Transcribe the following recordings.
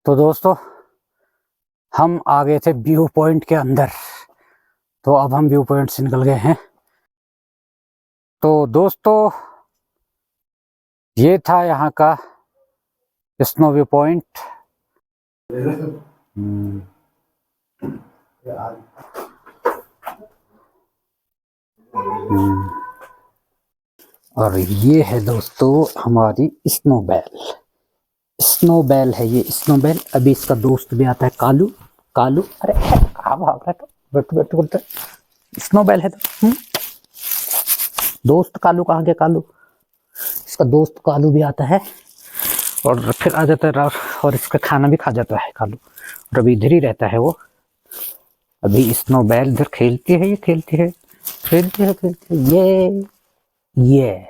तो दोस्तों हम आ गए थे व्यू पॉइंट के अंदर। तो अब हम व्यू पॉइंट से निकल गए हैं। तो दोस्तों ये था यहाँ का स्नो व्यू पॉइंट। और ये है दोस्तों हमारी स्नोबेल है। ये स्नोबेल। अभी इसका दोस्त भी आता है कालू। कालू अरे कहाँ भाग रहा था? बैठो बैठो बैठो। स्नोबेल है तो दोस्त कालू कहाँ गया? कालू इसका दोस्त कालू भी आता है और फिर आ जाता है और इसका खाना भी खा जाता है कालू। और अभी इधर ही रहता है वो। अभी स्नोबेल इधर खेलती है। ये खेलती है ये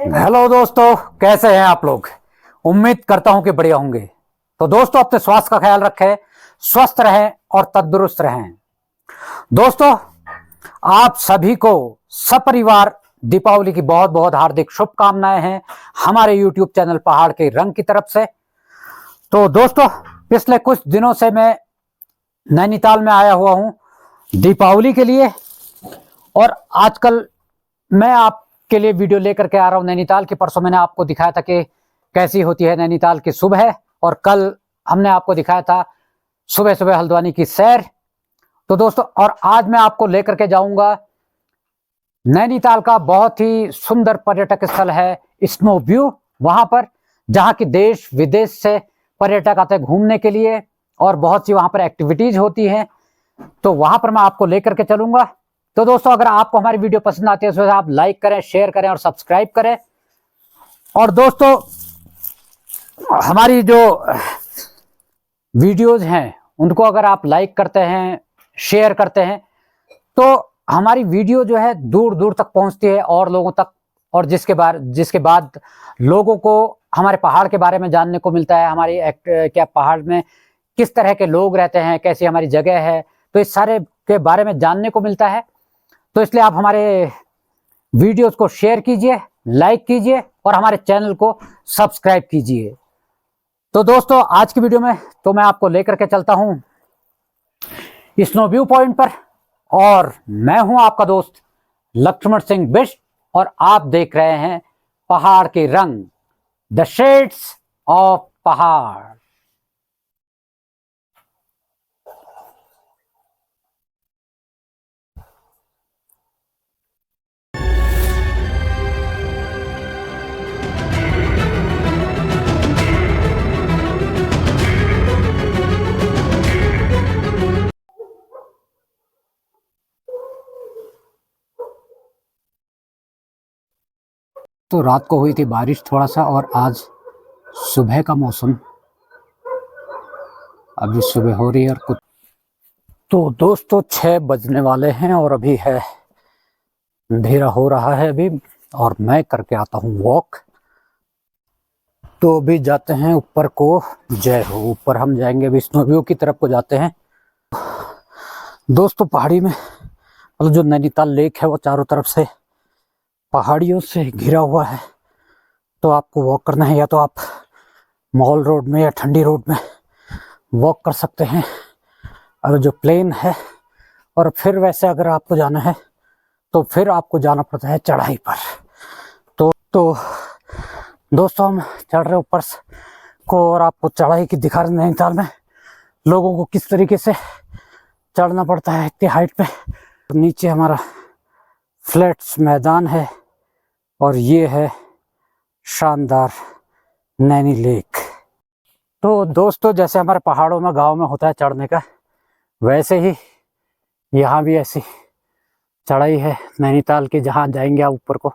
हेलो दोस्तों, कैसे हैं आप लोग? उम्मीद करता हूं कि बढ़िया होंगे। तो दोस्तों अपने स्वास्थ्य का ख्याल रखें, स्वस्थ रहें और तंदुरुस्त रहें। दोस्तों आप सभी को सपरिवार दीपावली की बहुत बहुत हार्दिक शुभकामनाएं हैं हमारे YouTube चैनल पहाड़ के रंग की तरफ से। तो दोस्तों पिछले कुछ दिनों से मैं नैनीताल में आया हुआ हूं दीपावली के लिए। और आजकल मैं आपके लिए वीडियो लेकर के आ रहा हूं नैनीताल की। परसों मैंने आपको दिखाया था कि कैसी होती है नैनीताल की सुबह, और कल हमने आपको दिखाया था सुबह सुबह हल्द्वानी की सैर। तो दोस्तों और आज मैं आपको लेकर के जाऊंगा नैनीताल का बहुत ही सुंदर पर्यटक स्थल है स्नो व्यू, वहां पर जहां की देश विदेश से पर्यटक आते हैं घूमने के लिए और बहुत सी वहां पर एक्टिविटीज होती हैं। तो वहां पर मैं आपको लेकर के चलूंगा। तो दोस्तों अगर आपको हमारी वीडियो पसंद आती है तो आप लाइक करें, शेयर करें और सब्सक्राइब करें। और दोस्तों हमारी जो वीडियोज हैं उनको अगर आप लाइक करते हैं, शेयर करते हैं, तो हमारी वीडियो जो है दूर दूर तक पहुंचती है और लोगों तक। और जिसके बाद लोगों को हमारे पहाड़ के बारे में जानने को मिलता है। हमारी क्या पहाड़ में किस तरह के लोग रहते हैं, कैसी हमारी जगह है, तो इस सारे के बारे में जानने को मिलता है। तो इसलिए आप हमारे वीडियोस को शेयर कीजिए, लाइक कीजिए और हमारे चैनल को सब्सक्राइब कीजिए। तो दोस्तों आज की वीडियो में तो मैं आपको लेकर के चलता हूं स्नो व्यू पॉइंट पर, और मैं हूं आपका दोस्त लक्ष्मण सिंह बिष्ट और आप देख रहे हैं पहाड़ के रंग, द शेड्स ऑफ पहाड़। तो रात को हुई थी बारिश थोड़ा सा, और आज सुबह का मौसम, अभी सुबह हो रही है और कुछ। तो दोस्तों 6 बजने वाले हैं और अभी है अंधेरा हो रहा है अभी, और मैं करके आता हूँ वॉक। तो अभी जाते हैं ऊपर को। जय हो। ऊपर हम जाएंगे अभी स्नो व्यू की तरफ को जाते हैं। दोस्तों पहाड़ी में मतलब जो नैनीताल लेक है वो चारों तरफ से पहाड़ियों से घिरा हुआ है। तो आपको वॉक करना है या तो आप मॉल रोड में या ठंडी रोड में वॉक कर सकते हैं अगर जो प्लेन है, और फिर वैसे अगर आपको जाना है तो फिर आपको जाना पड़ता है चढ़ाई पर। तो दोस्तों हम चढ़ रहे ऊपर को, और आपको चढ़ाई की दिखा रहे नैनीताल में लोगों को किस तरीके से चढ़ना पड़ता है इतनी हाइट पे। नीचे हमारा फ्लैट्स मैदान है और ये है शानदार नैनी लेक। तो दोस्तों जैसे हमारे पहाड़ों में गांव में होता है चढ़ने का, वैसे ही यहाँ भी ऐसी चढ़ाई है नैनीताल की, जहाँ जाएंगे आप ऊपर को।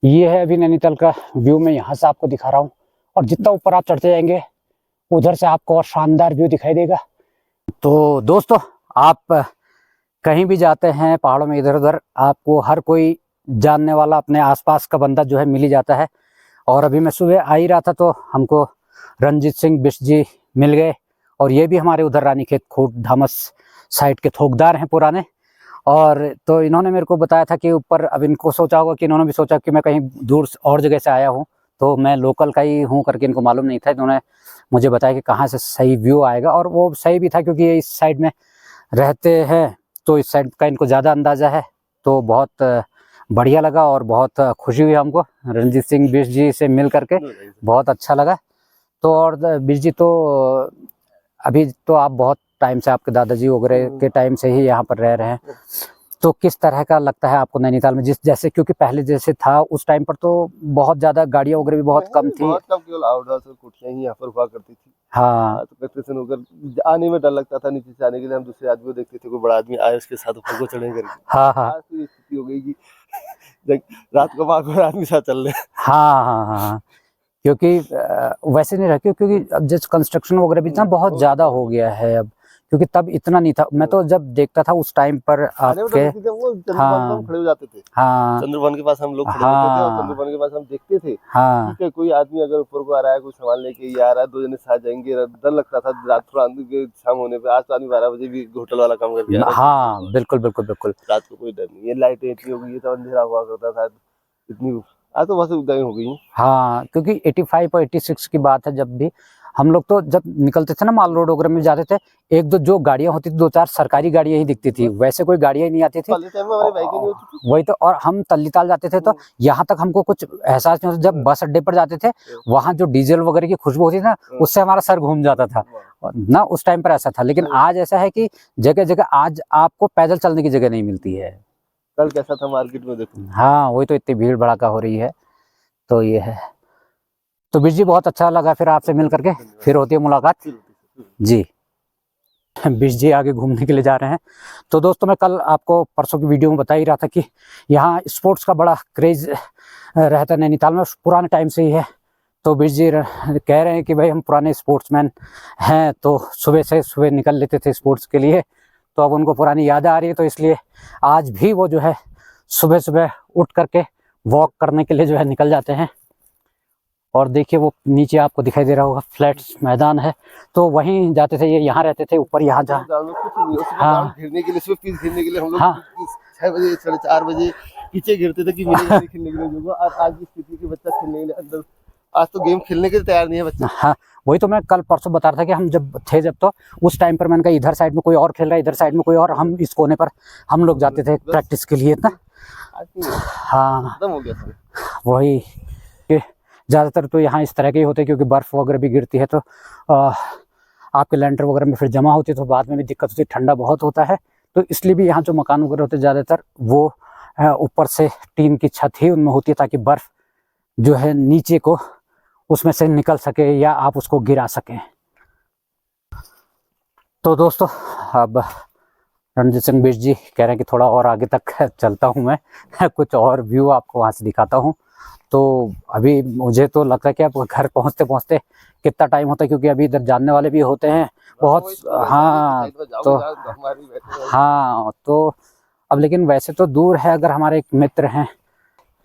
ये है अभी नैनीताल का व्यू मैं यहाँ से आपको दिखा रहा हूँ, और जितना ऊपर आप चढ़ते जाएंगे उधर से आपको और शानदार व्यू दिखाई देगा। तो दोस्तों आप कहीं भी जाते हैं पहाड़ों में इधर उधर, आपको हर कोई जानने वाला अपने आसपास का बंदा जो है मिल ही जाता है। और अभी मैं सुबह आ ही रहा था तो हमको रंजीत सिंह बिष्ट जी मिल गए, और ये भी हमारे उधर रानीखेत खोट धामस साइड के थोकदार हैं पुराने। और तो इन्होंने मेरे को बताया था कि ऊपर, अब इनको सोचा होगा कि इन्होंने भी सोचा कि मैं कहीं दूर और जगह से आया हूँ, तो मैं लोकल का ही हूँ करके इनको मालूम नहीं था। इन्होंने मुझे बताया कि कहाँ से सही व्यू आएगा, और वो सही भी था क्योंकि ये इस साइड में रहते हैं तो इस साइड का इनको ज़्यादा अंदाज़ा है। तो बहुत बढ़िया लगा और बहुत खुशी हुई हमको रणजीत सिंह बिष्ट जी से मिल करके, बहुत अच्छा लगा। तो और बिष्ट जी, तो अभी तो आप बहुत टाइम से, आपके दादाजी वगैरह के टाइम से ही यहाँ पर रह रहे हैं, तो किस तरह का लगता है आपको नैनीताल में? जैसे क्योंकि पहले जैसे था उस टाइम पर तो बहुत ज़्यादा गाड़ियाँ वगैरह भी बहुत कम थी, बहुत कम, केवल आउटहाउस और कोठियाँ ही यहाँ पर हुआ करती थी। हाँ, तो स्टेशन होकर आने में डर लगता था, नीचे से आने के लिए हम दूसरे आदमी को देखते थे, कोई बड़ा आदमी आए उसके साथ ऊपर को चढ़े करके। हाँ, हाँ, आज तो ये स्थिति हो गई कि रात को वहाँ आदमी साथ चल रहे। हाँ, हाँ, हाँ, क्योंकि वैसे नहीं रखे, क्योंकि अब जैसे कंस्ट्रक्शन वगैरह भी इतना बहुत ज़्यादा हो गया है अब, क्योंकि तब इतना नहीं था। मैं तो जब देखता था उस टाइम पर आपके, हाँ, खड़े हो जाते थे, हाँ, चंद्रभान के पास हम लोग खड़े होते थे और चंद्रभान के पास हम देखते थे। हाँ, ठीक है, कोई आदमी अगर ऊपर को आ रहा है, कोई सामान लेके ये आ रहा है, दो जने साथ जाएंगे, डर लगता था रात थोड़ा शाम होने पे। आज तो आदमी 12 बजे भी होटल वाला काम करके आ रहा है। हाँ, बिल्कुल बिल्कुल बिल्कुल, रात को कोई डर नहीं है, लाइटें इतनी हो गई है, तो अंधेरा हुआ करता था इतनी, आज तो बस उदाई हो गई। हाँ, क्योंकि 85 और 86 की बात है, जब भी हम लोग तो जब निकलते थे ना माल रोड वगैरह में जाते थे, एक दो जो गाड़ियां होती थी, 2-4 सरकारी गाड़ियां ही दिखती थी, वैसे कोई गाड़ियां ही नहीं आती थी। वही तो, और हम तल्लीताल जाते थे तो यहाँ तक हमको कुछ एहसास नहीं होता। जब बस अड्डे पर जाते थे, वहाँ जो डीजल वगैरह की खुशबू होती थी ना, उससे हमारा सर घूम जाता था ना, उस टाइम पर ऐसा था। लेकिन आज ऐसा है कि जगह जगह आज आपको पैदल चलने की जगह नहीं मिलती है। कल कैसा था मार्केट में देखो। हाँ, वही तो, इतनी भीड़ भड़ाका हो रही है, तो ये है। तो बिष्ट जी, बहुत अच्छा लगा फिर आपसे मिल करके, फिर होती है मुलाकात जी। बिष्ट जी आगे घूमने के लिए जा रहे हैं। तो दोस्तों, मैं कल आपको परसों की वीडियो में बता ही रहा था कि यहाँ स्पोर्ट्स का बड़ा क्रेज रहता है नैनीताल में, पुराने टाइम से ही है। तो बिष्ट जी कह रहे हैं कि भाई हम पुराने स्पोर्ट्समैन हैं, तो सुबह निकल लेते थे स्पोर्ट्स के लिए, तो अब उनको पुरानी यादें आ रही है, तो इसलिए आज भी वो जो है सुबह सुबह उठ करके वॉक करने के लिए जो है निकल जाते हैं। और देखिए वो नीचे आपको दिखाई दे रहा होगा फ्लैट्स मैदान है, तो वहीं जाते थे, ये यहाँ रहते थे ऊपर, यहाँ जा, हाँ, घेरने के लिए, घेरने के लिए हम लोग, हाँ, 6 बजे 4:30 बजे पीछे घेरते थे कि मिलेगा नहीं खेलने के लिए जो। और आज की स्थिति के बच्चा खेलने के लिए अंदर, आज तो गेम खेलने के लिए तैयार नहीं है बच्चा। हाँ, वही तो मैं कल परसों बता रहा था कि हम जब थे, जब तो उस टाइम पर मैंने कहा इधर साइड में कोई और खेल रहा है, इधर साइड में कोई और, हम इस कोने पर हम लोग जाते थे प्रैक्टिस के लिए ना। हाँ, खत्म हो गया था वही कि ज़्यादातर तो यहाँ इस तरह के ही होते हैं, क्योंकि बर्फ़ वगैरह भी गिरती है, तो आपके लैंटर वगैरह में फिर जमा होती है, तो बाद में भी दिक्कत होती है, ठंडा बहुत होता है। तो इसलिए भी यहाँ जो मकान वगैरह होते हैं ज़्यादातर वो ऊपर से टीन की छत ही उनमें होती है, ताकि बर्फ़ जो है नीचे को उसमें से निकल सके या आप उसको गिरा सकें। तो दोस्तों, अब रणजीत सिंह बिष्ट जी कह रहे हैं कि थोड़ा और आगे तक चलता हूँ मैं, कुछ और व्यू आपको वहाँ से दिखाता हूँ। तो अभी मुझे तो लगता है कि अब घर पहुँचते पहुँचते कितना टाइम होता है, क्योंकि अभी इधर जानने वाले भी होते हैं बहुत। हाँ, तो हाँ, तो अब लेकिन वैसे तो दूर है, अगर हमारे एक मित्र हैं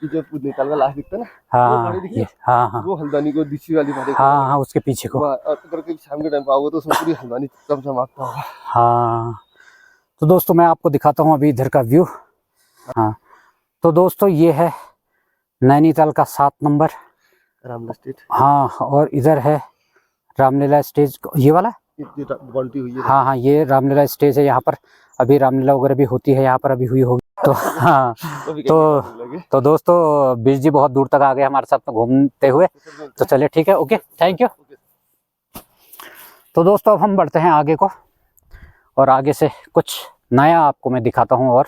जो नैनीताल का लास्ट दिखता है ना, हाँ, हाँ, हाँ, वो हल्द्वानी को दिशवी वाली पहाड़ी, हाँ, हाँ, उसके पीछे को, अगर कभी शाम के टाइम पे आओगे तो उसमें पूरी हल्द्वानी चमचमाता होगा। हाँ, तो दोस्तों मैं आपको दिखाता हूँ अभी इधर का व्यू। हाँ, तो दोस्तों ये है नैनीताल का 7 नंबर रामलीला स्टेज। हाँ, और इधर है रामलीला स्टेज, ये वाला बाउंड्री हुई है। हाँ, हाँ, ये रामलीला स्टेज है, यहाँ पर अभी रामलीला वगैरह भी होती है, यहाँ पर अभी हुई होगी। तो हाँ, तो दोस्तों बिष्ट जी बहुत दूर तक आ गए हमारे साथ में घूमते हुए, तो चलिए ठीक है, ओके, थैंक यू। तो दोस्तों अब हम बढ़ते हैं आगे को, और आगे से कुछ नया आपको मैं दिखाता हूँ। और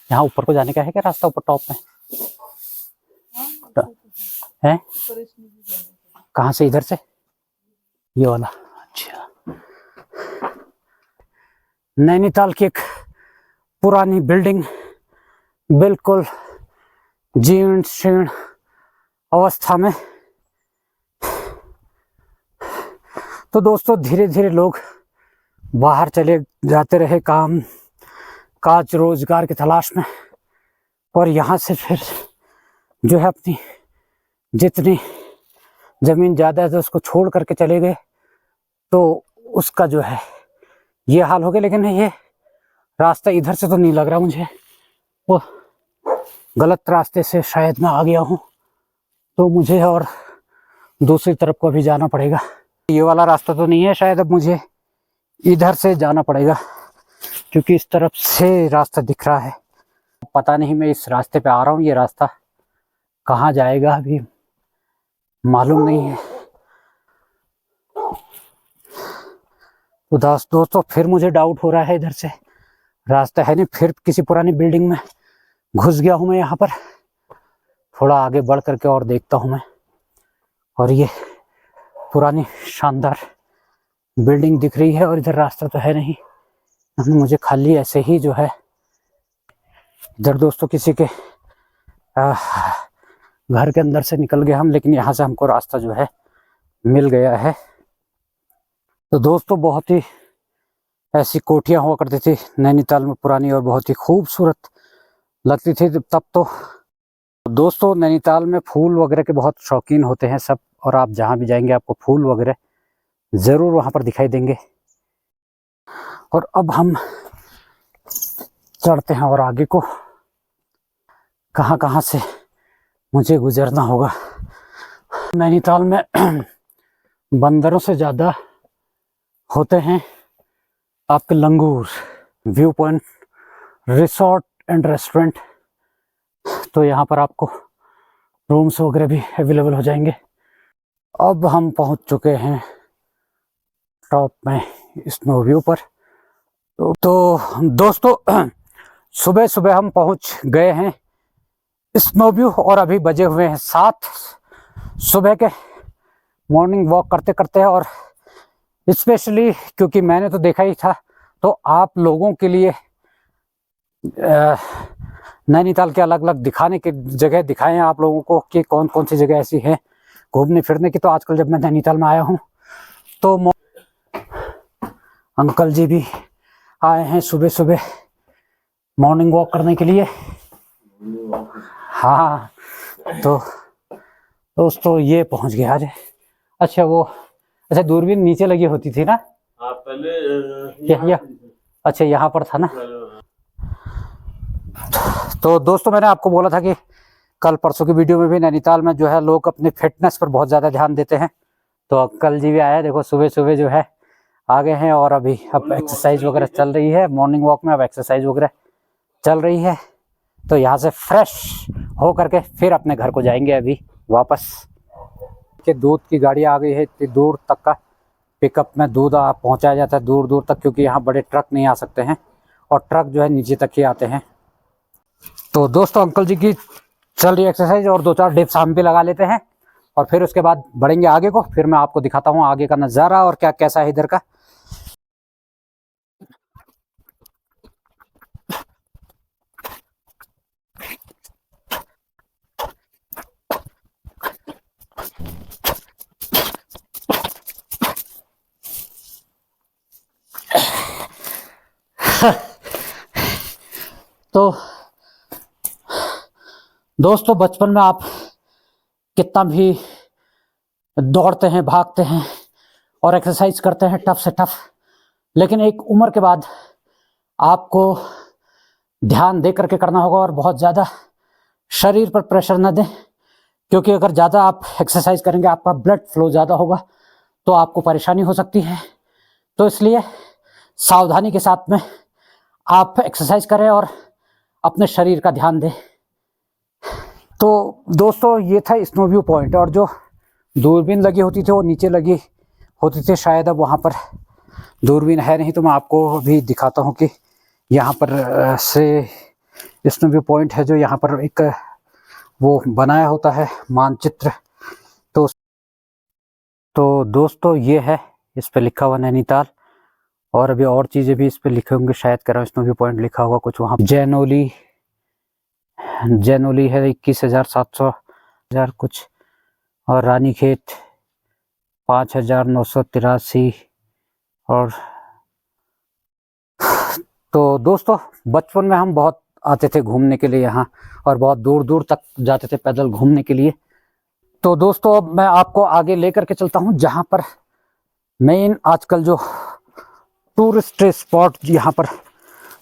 यहाँ ऊपर को जाने का है क्या रास्ता, ऊपर टॉप में है? कहाँ से? इधर से, ये वाला। अच्छा, नैनीताल की एक पुरानी बिल्डिंग, बिल्कुल जीर्ण शीर्ण अवस्था में। तो दोस्तों धीरे धीरे लोग बाहर चले जाते रहे काम काज रोजगार की तलाश में, और यहाँ से फिर जो है अपनी जितनी ज़मीन ज़्यादा है उसको छोड़ करके चले गए, तो उसका जो है ये हाल हो गया। लेकिन ये रास्ता इधर से तो नहीं लग रहा मुझे, वो गलत रास्ते से शायद मैं आ गया हूँ, तो मुझे और दूसरी तरफ को भी जाना पड़ेगा। ये वाला रास्ता तो नहीं है शायद, अब मुझे इधर से जाना पड़ेगा क्योंकि इस तरफ से रास्ता दिख रहा है। पता नहीं मैं इस रास्ते पे आ रहा हूँ, ये रास्ता कहाँ जाएगा अभी मालूम नहीं है। तो दोस्तों फिर मुझे डाउट हो रहा है, इधर से रास्ता है नहीं, फिर किसी पुरानी बिल्डिंग में घुस गया हूँ मैं। यहाँ पर थोड़ा आगे बढ़ करके और देखता हूँ मैं, और ये पुरानी शानदार बिल्डिंग दिख रही है और इधर रास्ता तो है नहीं, मुझे खाली ऐसे ही जो है इधर दोस्तों किसी के घर के अंदर से निकल गए हम, लेकिन यहाँ से हमको रास्ता जो है मिल गया है। तो दोस्तों बहुत ही ऐसी कोठियाँ हुआ करती थी नैनीताल में पुरानी, और बहुत ही खूबसूरत लगती थी तब तो। दोस्तों नैनीताल में फूल वगैरह के बहुत शौकीन होते हैं सब, और आप जहाँ भी जाएंगे आपको फूल वगैरह ज़रूर वहाँ पर दिखाई देंगे। और अब हम चढ़ते हैं और आगे को, कहाँ कहाँ से मुझे गुजरना होगा। नैनीताल में बंदरों से ज़्यादा होते हैं आपके लंगूर। View point resort and restaurant, तो यहाँ पर आपको रूम्स वगैरह भी अवेलेबल हो जाएंगे। अब हम पहुँच चुके हैं टॉप में स्नो व्यू पर। तो दोस्तों सुबह सुबह हम पहुँच गए हैं स्नो व्यू, और अभी बजे हुए हैं 7 सुबह के। मॉर्निंग वॉक करते करते, और स्पेशली क्योंकि मैंने तो देखा ही था, तो आप लोगों के लिए नैनीताल के अलग अलग दिखाने की जगह दिखाएं आप लोगों को कि कौन कौन सी जगह ऐसी है घूमने फिरने की। तो आजकल जब मैं नैनीताल में आया हूँ तो अंकल जी भी आए हैं सुबह सुबह मॉर्निंग वॉक करने के लिए। हाँ तो दोस्तों ये पहुँच गया आज। अच्छा वो अच्छा दूरबीन नीचे लगी होती थी ना? हाँ पहले अच्छा यहाँ पर था ना। तो दोस्तों मैंने आपको बोला था कि कल परसों की वीडियो में भी नैनीताल में जो है लोग अपने फिटनेस पर बहुत ज़्यादा ध्यान देते हैं। तो अंकल जी भी आए, देखो सुबह सुबह जो है आ गए हैं, और अभी अब एक्सरसाइज वगैरह चल रही है। मॉर्निंग वॉक में अब एक्सरसाइज वगैरह चल रही है। तो यहाँ से फ्रेश हो करके फिर अपने घर को जाएंगे अभी वापस। कि दूध की गाड़ी आ गई है, इतनी दूर तक का पिकअप में दूध पहुँचाया जाता है दूर दूर तक, क्योंकि यहाँ बड़े ट्रक नहीं आ सकते हैं, और ट्रक जो है नीचे तक ही आते हैं। तो दोस्तों अंकल जी की चल रही एक्सरसाइज, और 2-4 डिप्स हम भी लगा लेते हैं, और फिर उसके बाद बढ़ेंगे आगे को। फिर मैं आपको दिखाता हूँ आगे का नज़ारा और क्या कैसा है इधर का। तो दोस्तों बचपन में आप कितना भी दौड़ते हैं, भागते हैं और एक्सरसाइज करते हैं टफ से टफ, लेकिन एक उम्र के बाद आपको ध्यान दे करके करना होगा, और बहुत ज़्यादा शरीर पर प्रेशर न दें, क्योंकि अगर ज़्यादा आप एक्सरसाइज करेंगे आपका ब्लड फ्लो ज़्यादा होगा तो आपको परेशानी हो सकती है। तो इसलिए सावधानी के साथ में आप एक्सरसाइज करें और अपने शरीर का ध्यान दें। तो दोस्तों ये था स्नो व्यू पॉइंट, और जो दूरबीन लगी होती थी वो नीचे लगी होती थी शायद, अब वहाँ पर दूरबीन है नहीं। तो मैं आपको भी दिखाता हूँ कि यहाँ पर से स्नो व्यू पॉइंट है, जो यहाँ पर एक वो बनाया होता है मानचित्र। तो दोस्तों ये है, इस पे लिखा हुआ नैनीताल, और अभी और चीज़ें भी इस पे लिखे होंगे शायद, कह रहा हूँ स्नो व्यू पॉइंट लिखा होगा कुछ वहाँ। जैनोली है 21,700 कुछ, और रानीखेत 5,983। और तो दोस्तों बचपन में हम बहुत आते थे घूमने के लिए यहाँ, और बहुत दूर दूर तक जाते थे पैदल घूमने के लिए। तो दोस्तों अब मैं आपको आगे लेकर के चलता हूँ, जहाँ पर मेन आजकल जो टूरिस्ट स्पॉट यहाँ पर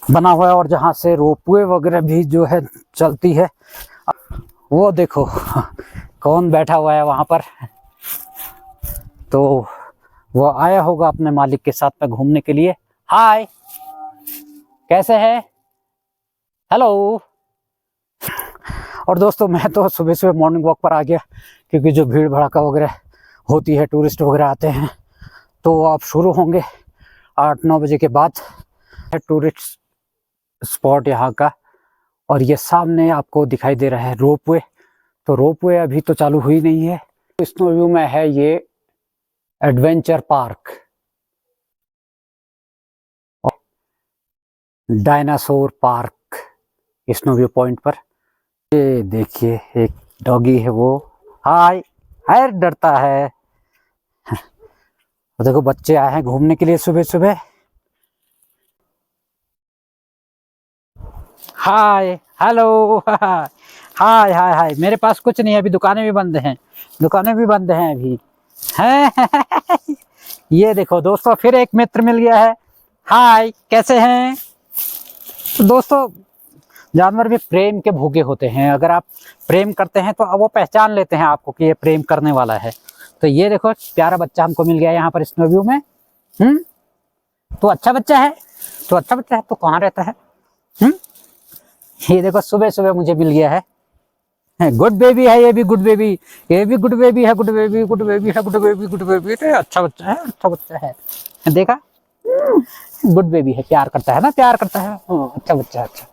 बना हुआ है और जहाँ से रोपवे वगैरह भी जो है चलती है। वो देखो कौन बैठा हुआ है वहाँ पर, तो वो आया होगा अपने मालिक के साथ में घूमने के लिए। हाय, कैसे है? हेलो। और दोस्तों मैं तो सुबह सुबह मॉर्निंग वॉक पर आ गया, क्योंकि जो भीड़ भड़का वगैरह होती है, टूरिस्ट वगैरह आते हैं, तो आप शुरू होंगे 8-9 बजे के बाद है टूरिस्ट स्पॉट यहाँ का। और ये सामने आपको दिखाई दे रहा है रोपवे। तो रोपवे अभी तो चालू हुई नहीं है। स्नो व्यू में है ये adventure park, dinosaur park snow view point पर। ये देखिए एक डॉगी है वो, हाय हाय डरता है। देखो बच्चे आए हैं घूमने के लिए सुबह सुबह। हाय हेलो हाय हाय हाय। मेरे पास कुछ नहीं है अभी, दुकानें भी बंद हैं, दुकानें भी बंद हैं अभी हैं। ये देखो दोस्तों फिर एक मित्र मिल गया है। हाय, कैसे हैं? तो दोस्तों जानवर भी प्रेम के भूखे होते हैं। अगर आप प्रेम करते हैं तो वो पहचान लेते हैं आपको कि ये प्रेम करने वाला है। तो ये देखो प्यारा बच्चा हमको मिल गया यहाँ पर स्नो व्यू में। तो अच्छा बच्चा है, तो अच्छा बच्चा है, तो कहाँ रहता है? ये देखो सुबह सुबह मुझे मिल गया है। गुड बेबी है ये भी, गुड बेबी, ये भी गुड बेबी है, गुड बेबी, गुड बेबी है, गुड बेबी, गुड बेबी। अच्छा बच्चा है, अच्छा बच्चा है। देखा, गुड बेबी है, प्यार करता है ना, प्यार करता है। अच्छा बच्चा, अच्छा।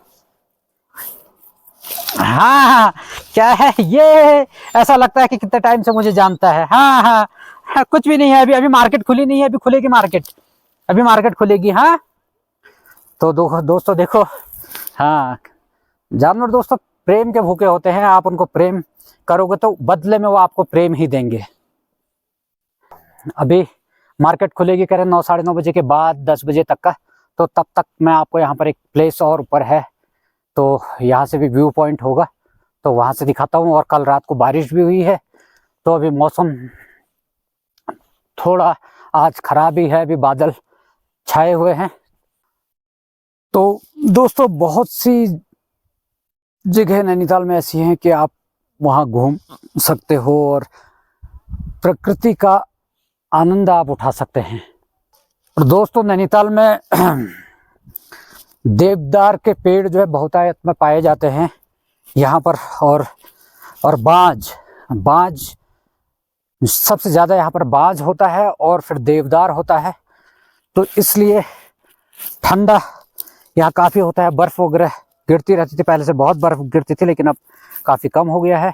हाँ, क्या है ये? ऐसा लगता है कि कितने टाइम से मुझे जानता है। हाँ, कुछ भी नहीं है अभी, अभी मार्केट खुली नहीं है, अभी खुलेगी मार्केट, अभी मार्केट खुलेगी। हाँ, तो दोस्तों देखो, हाँ जानवर दोस्तों प्रेम के भूखे होते हैं। आप उनको प्रेम करोगे तो बदले में वो आपको प्रेम ही देंगे। अभी मार्केट खुलेगी करें 9, साढ़े 9 बजे के बाद 10 बजे तक का। तो तब तक मैं आपको यहाँ पर एक प्लेस और ऊपर है, तो यहाँ से भी व्यू पॉइंट होगा, तो वहाँ से दिखाता हूँ। और कल रात को बारिश भी हुई है, तो अभी मौसम थोड़ा आज खराब ही है, अभी बादल छाए हुए हैं। तो दोस्तों बहुत सी जगह नैनीताल में ऐसी हैं कि आप वहाँ घूम सकते हो और प्रकृति का आनंद आप उठा सकते हैं। और दोस्तों नैनीताल में देवदार के पेड़ जो है बहुतायत में पाए जाते हैं यहाँ पर। और बाज सबसे ज़्यादा यहाँ पर बाज होता है और फिर देवदार होता है। तो इसलिए ठंडा यहाँ काफ़ी होता है। बर्फ़ वगैरह गिरती रहती थी, पहले से बहुत बर्फ़ गिरती थी, लेकिन अब काफ़ी कम हो गया है।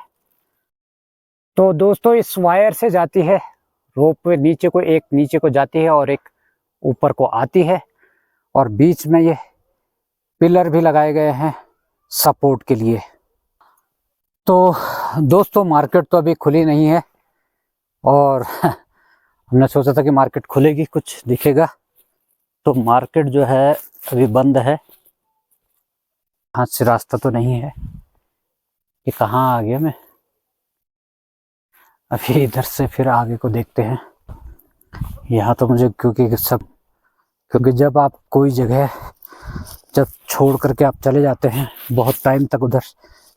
तो दोस्तों इस वायर से जाती है रोपवे नीचे को, एक नीचे को जाती है और एक ऊपर को आती है। और बीच में ये पिलर भी लगाए गए हैं सपोर्ट के लिए। तो दोस्तों मार्केट तो अभी खुली नहीं है, और हमने सोचा था कि मार्केट खुलेगी, कुछ दिखेगा। तो मार्केट जो है अभी बंद है। हाथ से रास्ता तो नहीं है, ये कहाँ आ गया मैं? अभी इधर से फिर आगे को देखते हैं। यहाँ तो मुझे क्योंकि जब आप कोई जगह जब छोड़ करके आप चले जाते हैं, बहुत टाइम तक उधर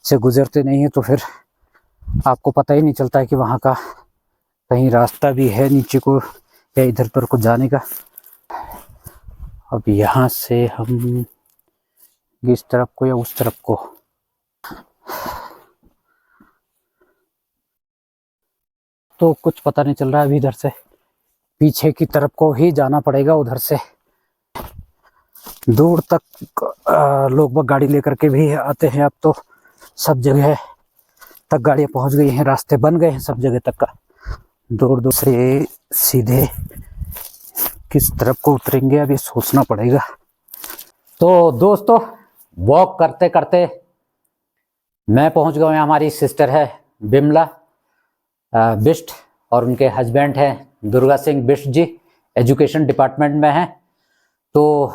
से गुजरते नहीं हैं, तो फिर आपको पता ही नहीं चलता है कि वहाँ का कहीं रास्ता भी है नीचे को या इधर पर को जाने का। अब यहाँ से हम इस तरफ को या उस तरफ को, तो कुछ पता नहीं चल रहा है। अभी इधर से पीछे की तरफ को ही जाना पड़ेगा। उधर से दूर तक लोग बग गाड़ी लेकर के भी आते हैं। अब तो सब जगह तक गाड़ियाँ पहुंच गई हैं, रास्ते बन गए हैं सब जगह तक का। दूर से सीधे किस तरफ को उतरेंगे अभी सोचना पड़ेगा। तो दोस्तों वॉक करते करते मैं पहुंच गया हूँ। हमारी सिस्टर है बिमला बिष्ट और उनके हस्बैंड हैं दुर्गा सिंह बिष्ट जी, एजुकेशन डिपार्टमेंट में हैं। तो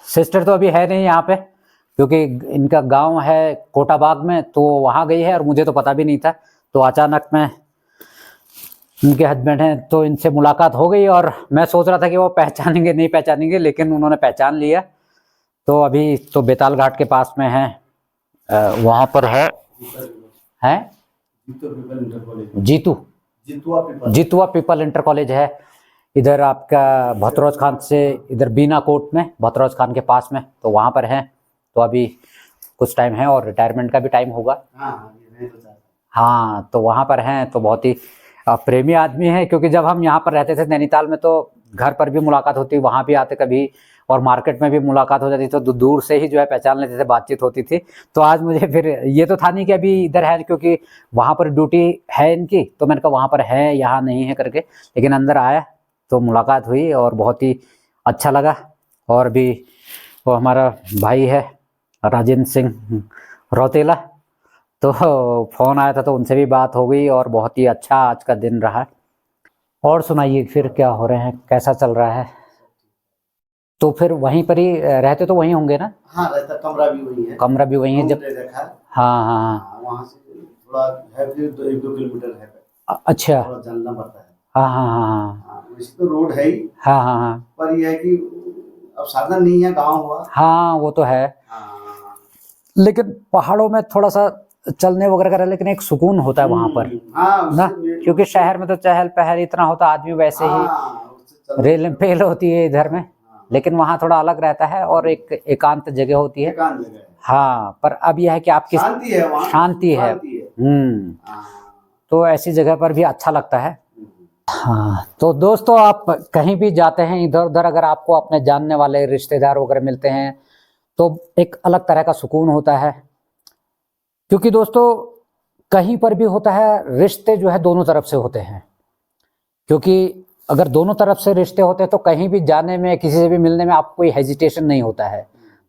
सिस्टर तो अभी है नहीं यहाँ पे, क्योंकि इनका गांव है कोटाबाग में, तो वहाँ गई है और मुझे तो पता भी नहीं था। तो अचानक में उनके हस्बैंड हैं, तो इनसे मुलाकात हो गई और मैं सोच रहा था कि वो पहचानेंगे नहीं पहचानेंगे, लेकिन उन्होंने पहचान लिया। तो अभी तो बेताल घाट के पास में है, वहां पर है जीतू जितुआ पीपल इंटर कॉलेज है। इधर आपका भतरोज खान से इधर बीना कोट में, भतरोज खान के पास में, तो वहाँ पर है। तो अभी कुछ टाइम है और रिटायरमेंट का भी टाइम होगा। हाँ, तो वहाँ पर हैं। तो बहुत ही प्रेमी आदमी है, क्योंकि जब हम यहाँ पर रहते थे नैनीताल में तो घर पर भी मुलाकात होती, वहाँ भी आते कभी, और मार्केट में भी मुलाकात हो जाती, तो दूर से ही जो है पहचान लेते थे, बातचीत होती थी। तो आज मुझे फिर ये तो था नहीं कि अभी इधर है, क्योंकि वहाँ पर ड्यूटी है इनकी, तो मैंने कहा वहाँ पर है, यहाँ नहीं है करके, लेकिन अंदर आया तो मुलाकात हुई और बहुत ही अच्छा लगा। और भी वो हमारा भाई है राजेंद्र सिंह रौतेला, तो फ़ोन आया था तो उनसे भी बात हो गई और बहुत ही अच्छा आज का दिन रहा। और सुनाइए फिर क्या हो रहे हैं, कैसा चल रहा है? तो फिर वहीं पर ही रहते तो वहीं होंगे ना? हाँ, रहता, कमरा भी वहीं है। कमरा भी वहीं है जब? हाँ हाँ, वहाँ से थोड़ा है, फिर 1-2 किलोमीटर है, अच्छा, थोड़ा चलना पड़ता है। हाँ हाँ हाँ, वैसे तो रोड है ही, हाँ हाँ हाँ, पर यह है कि अब साधन नहीं है, गाँव हुआ। हाँ वो तो है, लेकिन पहाड़ों में थोड़ा सा चलने वगैरह का, लेकिन एक सुकून होता है वहाँ पर ना, क्योंकि शहर में तो चहल पहल इतना होता, आदमी वैसे ही रेल पेल होती है इधर में, लेकिन वहाँ थोड़ा अलग रहता है और एक एकांत जगह होती है। हाँ, पर अब यह है कि आपकी शांति है। तो ऐसी जगह पर भी अच्छा लगता है। हाँ, तो दोस्तों आप कहीं भी जाते हैं इधर उधर, अगर आपको अपने जानने वाले रिश्तेदार वगैरह मिलते हैं तो एक अलग तरह का सुकून होता है, क्योंकि दोस्तों कहीं पर भी होता है, रिश्ते जो है दोनों तरफ से होते हैं, क्योंकि अगर दोनों तरफ से रिश्ते होते हैं तो कहीं भी जाने में, किसी से भी मिलने में आपको कोई हेजिटेशन नहीं होता है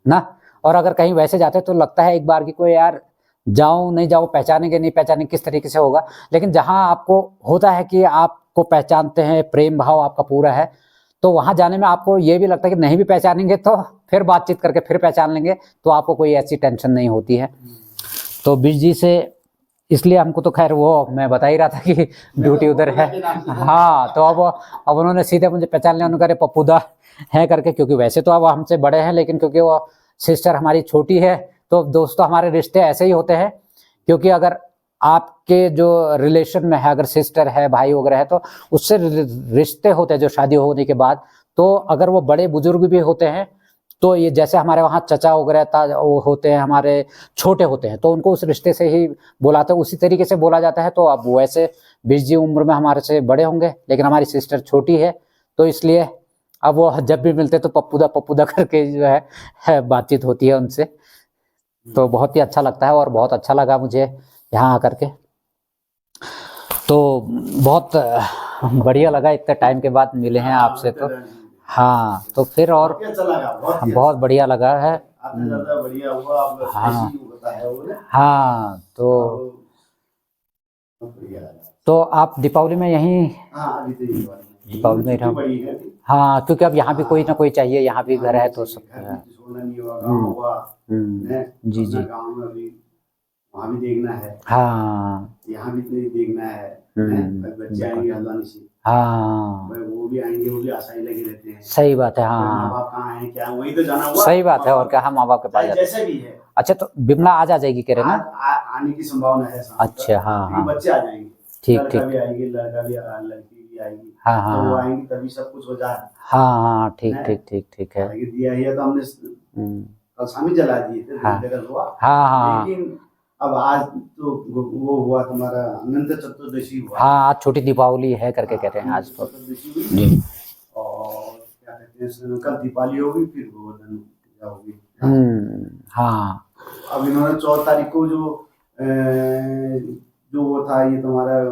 ना। और अगर कहीं वैसे जाते तो लगता है एक बार की कोई यार जाऊं नहीं जाऊं, पहचानेंगे नहीं पहचानेंगे, किस तरीके से होगा। लेकिन जहां आपको होता है कि आपको पहचानते हैं, प्रेम भाव आपका पूरा है, तो वहां जाने में आपको ये भी लगता है कि नहीं भी पहचानेंगे तो फिर बातचीत करके फिर पहचान लेंगे, तो आपको कोई ऐसी टेंशन नहीं होती है। तो बीच जी से इसलिए हमको तो खैर वो मैं बता ही रहा था कि ड्यूटी उधर है। हाँ, तो अब उन्होंने सीधे मुझे पहचान लिया, उन्होंने कहा पप्पूदा है करके, क्योंकि वैसे तो अब हमसे बड़े हैं, लेकिन क्योंकि वो सिस्टर हमारी छोटी है, तो दोस्तों हमारे रिश्ते ऐसे ही होते हैं। क्योंकि अगर आपके जो रिलेशन में है, अगर सिस्टर है, भाई वगैरह है, तो उससे रिश्ते होते हैं जो शादी होने के बाद। तो अगर वो बड़े बुजुर्ग भी होते हैं, तो ये जैसे हमारे वहाँ चचा वगैरह वो होते हैं, हमारे छोटे होते हैं, तो उनको उस रिश्ते से ही बुलाते हैं, उसी तरीके से बोला जाता है। तो अब वैसे बीस जी उम्र में हमारे से बड़े होंगे, लेकिन हमारी सिस्टर छोटी है, तो इसलिए अब वो जब भी मिलते तो पप्पूदा करके जो है बातचीत होती है उनसे। तो बहुत ही अच्छा लगता है और बहुत अच्छा लगा मुझे यहाँ आकर के। तो बहुत बढ़िया लगा, इतने टाइम के बाद मिले हैं आपसे। तो हाँ, तो फिर और बहुत बढ़िया लगा है। हाँ हाँ, तो आप दीपावली में यहीं? दीपावली में रहो? हाँ, क्योंकि अब यहाँ भी कोई ना कोई चाहिए, यहाँ भी घर है तो सब। जी जी, वहाँ भी देखना है, हाँ, यहाँ भी देखना है, बच्चे आएंगे हल्द्वानी से, हाँ वो भी आएंगे, वो भी आशा ही लगे रहते हैं। सही बात है, हाँ, माँ बाप कहाँ हैं क्या, वही तो जाना हुआ। सही बात है, और क्या, हम माँ बाप के पास जैसे भी है। अच्छा, तो बिमला आज आ जाएगी कह रहे ना? आने की संभावना है। अच्छा, हाँ हाँ, बच्चे आ जाएंगे, ठीक लड़का ठीक, भी आएगी, लड़का भी, लड़की भी आएगी। हाँ हाँ, तो वो आएंगी तभी सब कुछ हो जाए। हाँ हाँ, ठीक ठीक ठीक ठीक है। दिया ही है तो हमने कल शामी जला दिए थे, हाँ हाँ, लेकिन अब आज तो वो हुआ तुम्हारा अनंत चतुर्दशी हुआ। हाँ, आज छोटी दीपावली है करके कहते हैं आज तो जी। और क्या कहते हैं, कल दीपावली होगी, फिर गोवर्धन पूजा होगी। हाँ, अब इन्होंने 14 तारीख को जो वो था, ये तुम्हारा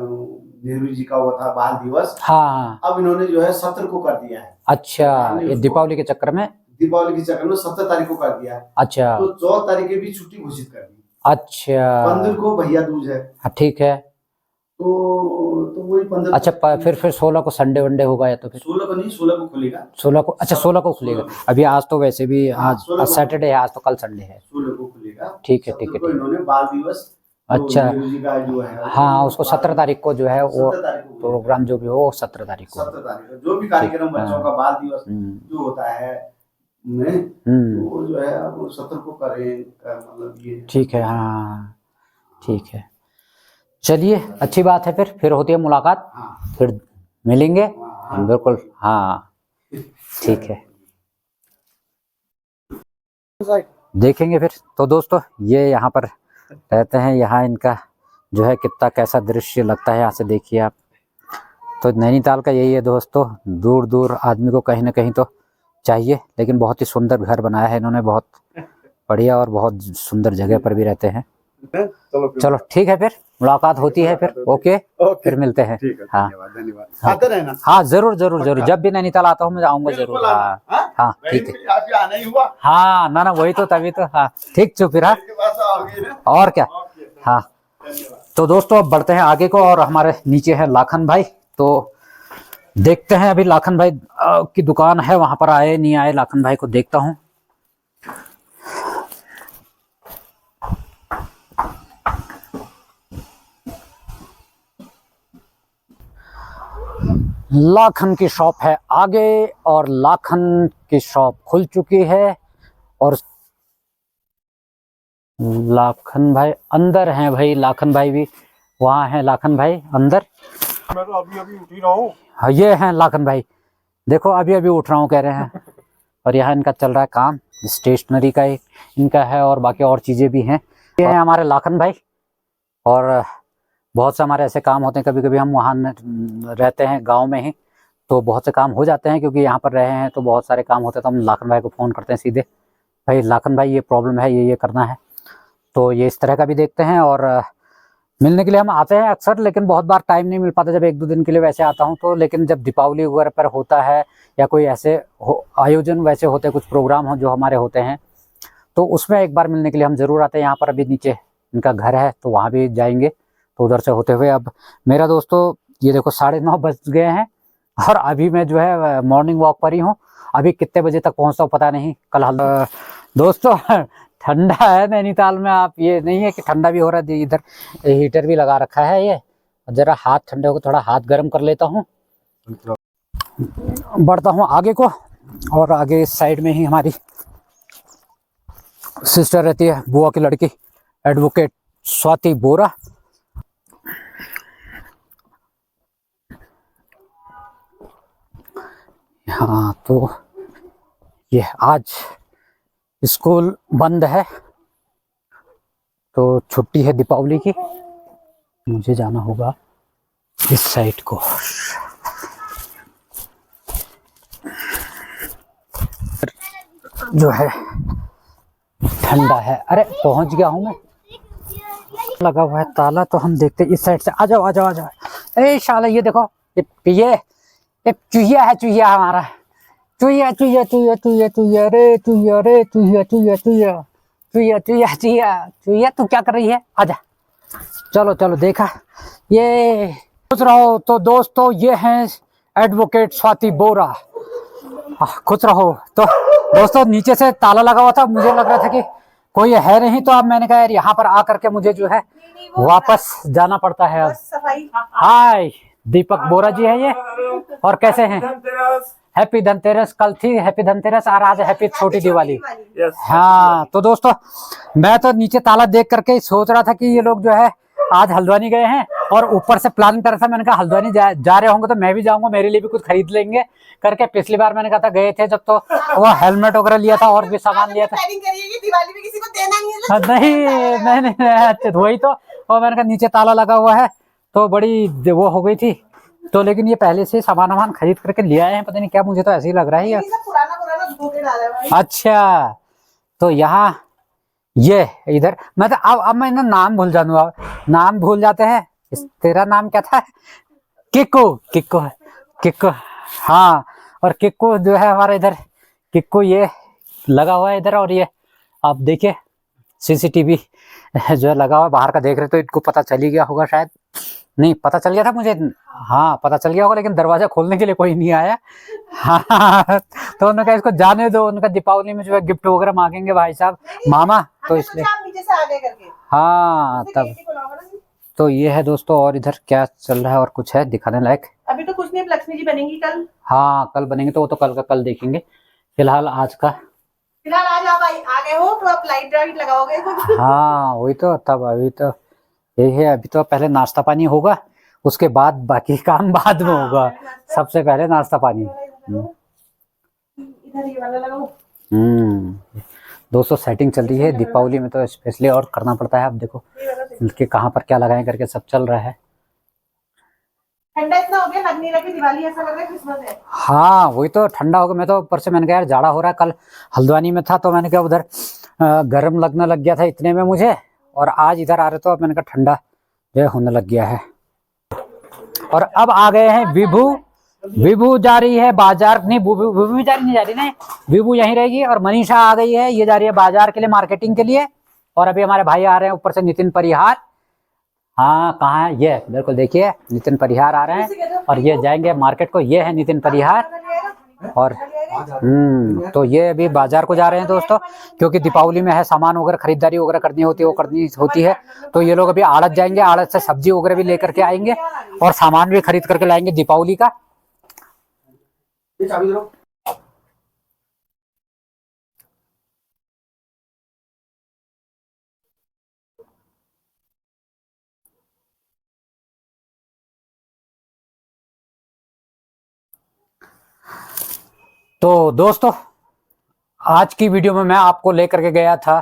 नेहरू जी का वो था बाल दिवस, हाँ, अब इन्होंने जो है 17 को कर दिया है। अच्छा, ये दीपावली के चक्कर में? दीपावली के चक्कर में 17 तारीख को कर दिया है। अच्छा, तो 14 तारीख की भी छुट्टी घोषित कर दी। अच्छा, 15 को भैया दूज है। हाँ, ठीक है, तो वही 15। अच्छा, फिर 16 को संडे वनडे होगा या तो फिर 16 को नहीं, 16 को खुलेगा। 16 को, अच्छा 16 को खुलेगा। अभी आज तो वैसे भी आज सैटरडे है, आज तो कल संडे है। 16 को खुलेगा, ठीक है ठीक है। इन्होंने बाल दिवस, अच्छा, जो है हाँ, उसको 17 तारीख को जो है वो प्रोग्राम जो भी हो 17 तारीख को, 17 तारीख को जो भी कार्यक्रम बच्चों का बाल दिवस जो होता है, नहीं, वो जो है आप सत्र को करें का मतलब ये ठीक है। हाँ ठीक है, चलिए अच्छी बात है, फिर होती है मुलाकात। हाँ। फिर मिलेंगे। हाँ। बिल्कुल हाँ ठीक है, देखेंगे फिर। तो दोस्तों ये यहाँ पर रहते हैं, यहाँ इनका जो है कितना कैसा दृश्य लगता है यहाँ से, देखिए आप। तो नैनीताल का यही है दोस्तों, दूर दूर आदमी को कहीं ना कहीं तो चाहिए, लेकिन बहुत ही सुंदर घर बनाया है इन्होंने, बहुत बढ़िया, और बहुत सुंदर जगह पर भी रहते हैं। चलो ठीक है, फिर मुलाकात होती है फिर। ओके, फिर मिलते हैं। हाँ धन्यवाद, आते रहना। हाँ जरूर जरूर जरूर, जब भी नैनीताल आता हूँ मैं आऊंगा जरूर। हाँ हाँ ठीक है। आना ही हुआ। हाँ ना ना, वही तो, तभी तो। हाँ ठीक, चुप फिर। हाँ और क्या। हाँ तो दोस्तों अब बढ़ते हैं आगे को, और हमारे नीचे है लाखन भाई। तो देखते हैं अभी लाखन भाई की दुकान है, वहां पर आए नहीं आए, लाखन भाई को देखता हूँ। लाखन की शॉप है आगे, और लाखन की शॉप खुल चुकी है, और लाखन भाई अंदर हैं भाई। लाखन भाई भी वहाँ हैं, लाखन भाई अंदर। मैं तो अभी अभी उठ ही रहा हूँ। हाँ ये हैं लाखन भाई, देखो अभी अभी उठ रहा हूँ कह रहे हैं। और यहाँ इनका चल रहा है काम, स्टेशनरी का इनका है, और बाकी और चीज़ें भी हैं। ये हैं हमारे लाखन भाई, और बहुत से हमारे ऐसे काम होते हैं, कभी कभी हम वहाँ रहते हैं गांव में ही, तो बहुत से काम हो जाते हैं, क्योंकि यहाँ पर रहे हैं तो बहुत सारे काम होते हैं, तो हम लाखन भाई को फ़ोन करते हैं सीधे, भाई लाखन भाई ये प्रॉब्लम है, ये करना है। तो ये इस तरह का भी देखते हैं, और मिलने के लिए हम आते हैं अक्सर, लेकिन बहुत बार टाइम नहीं मिल पाता, जब एक दो दिन के लिए वैसे आता हूँ तो। लेकिन जब दीपावली वगैरह पर होता है, या कोई ऐसे आयोजन वैसे होते हैं, कुछ प्रोग्राम हो जो हमारे होते हैं, तो उसमें एक बार मिलने के लिए हम ज़रूर आते हैं। यहाँ पर अभी नीचे इनका घर है, तो वहाँ भी जाएंगे, तो उधर से होते हुए। अब मेरा दोस्तों ये देखो 9:30 बज गए हैं, और अभी मैं जो है मॉर्निंग वॉक पर ही हूँ। अभी कितने बजे तक पहुँचता हूँ पता नहीं। कल दोस्तों ठंडा है नैनीताल में, आप ये नहीं है कि ठंडा भी हो रहा है, इधर हीटर भी लगा रखा है। ये जरा हाथ ठंडे होकर थोड़ा हाथ गर्म कर लेता हूँ, बढ़ता हूँ आगे को। और आगे इस साइड में ही हमारी सिस्टर रहती है, बुआ की लड़की, एडवोकेट स्वाति बोरा। हाँ तो ये आज स्कूल बंद है, तो छुट्टी है दीपावली की। मुझे जाना होगा इस साइड को। जो है ठंडा है। अरे पहुंच गया हूं मैं, लगा हुआ है ताला, तो हम देखते इस साइड से। आ जाओ आ जाओ आ जाओ। ए शाला ये देखो, ये चूहिया है, चूहिया हमारा, चूहिया चूहिया चूहिया चूहिया चूहिया रे चूहिया रे चूहिया चूहिया चूहिया चूहिया चूहिया चूहिया चूहिया, तू क्या कर रही है, आजा। चलो चलो, देखा ये खुश रहो। तो दोस्तों ये हैं एडवोकेट स्वाति बोरा, खुश रहो। तो दोस्तों नीचे से ताला लगा हुआ था, मुझे लग रहा था कि कोई है नहीं, तो अब मैंने कहा यार यहाँ पर आकर के मुझे जो है वापस जाना पड़ता है अब। हाय दीपक बोरा जी है ये, और कैसे हैं? हैप्पी धनतेरस। कल थी हैप्पी धनतेरस, और आज हैप्पी छोटी दिवाली। हाँ तो दोस्तों मैं तो नीचे ताला देख करके सोच रहा था कि ये लोग जो है आज हल्द्वानी गए हैं, और ऊपर से प्लान कर रहा था, मैंने कहा हल्द्वानी जा रहे होंगे तो मैं भी जाऊंगा, मेरे लिए भी कुछ खरीद लेंगे करके। पिछली बार मैंने कहा था गए थे जब, तो वो हेलमेट वगैरह लिया था और भी सामान लिया था। दिवाली में किसी को देना नहीं नहीं, वही तो। और मैंने कहा नीचे ताला लगा हुआ है, तो बड़ी वो हो गई थी। तो लेकिन ये पहले से सामान वामान खरीद करके ले आए हैं, पता नहीं क्या, मुझे तो ऐसे ही लग रहा है यार। पुराना धो के डाला है भाई। अच्छा तो यहाँ ये इधर मैं तो अब मैं ना नाम भूल जानू, अब नाम भूल जाते हैं। तेरा नाम क्या था? किक्कू। किक्कू किक्कू, हाँ। और किक्कू जो है हमारा इधर, किक्कू ये लगा हुआ है इधर। और ये आप देखिए सीसीटीवी जो है लगा हुआ है, बाहर का देख रहे तो इनको पता चल ही गया होगा शायद। नहीं पता चल गया था मुझे, हाँ पता चल गया होगा, लेकिन दरवाजा खोलने के लिए कोई नहीं आया। हाँ तो उन्होंने कहा इसको जाने दो, उनका दीपावली में जो है गिफ्ट वगैरह मांगेंगे भाई साहब मामा, तो इसलिए। हाँ तब तो ये है दोस्तों। और इधर क्या चल रहा है और कुछ है दिखाने लायक? अभी तो कुछ नहीं, लक्ष्मी जी बनेंगी कल। हाँ कल बनेंगे, तो वो तो कल का कल देखेंगे। फिलहाल आज का फिलहाल आज आप आ गए हो तो आप लाइट वाइट लगाओगे हाँ वही तो, तब अभी तो यही है, अभी तो पहले नाश्ता पानी होगा, उसके बाद बाकी काम बाद में होगा। सबसे पहले नाश्ता पानी। इधर ये वाला लगाओ। दोस्तों सेटिंग चल रही है दीपावली में, तो स्पेशली और करना पड़ता है। अब देखो कि कहाँ पर क्या लगाएं करके सब चल रहा है। ठंडा इतना हो गया, लग नहीं रहा कि दिवाली, ऐसा लग रहा है क्रिसमस है। हाँ वही तो, ठंडा हो गया। मैं तो ऊपर से मैंने कहा यार जाड़ा हो रहा है, कल हल्द्वानी में था तो मैंने कहा उधर गर्म लगने लग गया था इतने में मुझे, और आज इधर आ रहे तो अब मैंने कहा ठंडा जो है होने लग गया है। और अब आ गए हैं विभू। विभू जा रही है बाजार, नहीं विभू भी नहीं जा रही, नहीं विभू यहीं रहेगी। और मनीषा आ गई है, ये जा रही है बाजार के लिए, मार्केटिंग के लिए। और अभी हमारे भाई आ रहे हैं ऊपर से, नितिन परिहार। हाँ कहाँ है ये, बिल्कुल देखिए नितिन परिहार आ रहे हैं और ये जाएंगे मार्केट को। ये है नितिन परिहार। और तो ये अभी बाजार को जा रहे हैं दोस्तों, क्योंकि दीपावली में है सामान वगैरह खरीदारी वगैरह करनी होती है, वो करनी होती है। तो ये लोग अभी आड़त जाएंगे, आड़त से सब्जी वगैरह भी लेकर के आएंगे और सामान भी खरीद करके लाएंगे दीपावली का। तो दोस्तों आज की वीडियो में मैं आपको लेकर के गया था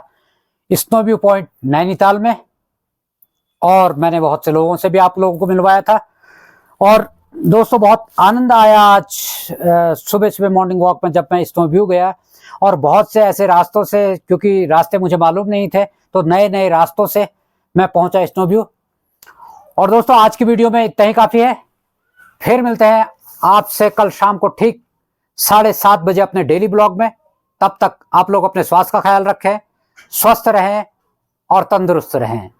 स्नो व्यू पॉइंट नैनीताल में, और मैंने बहुत से लोगों से भी आप लोगों को मिलवाया था। और दोस्तों बहुत आनंद आया आज सुबह सुबह मॉर्निंग वॉक में, जब मैं स्नो व्यू गया। और बहुत से ऐसे रास्तों से, क्योंकि रास्ते मुझे मालूम नहीं थे, तो नए नए रास्तों से मैं पहुंचा स्नो व्यू। और दोस्तों आज की वीडियो में इतना ही काफी है। फिर मिलते हैं आपसे कल शाम को ठीक 7:30 बजे अपने डेली ब्लॉग में। तब तक आप लोग अपने स्वास्थ्य का ख्याल रखें, स्वस्थ रहें और तंदुरुस्त रहें।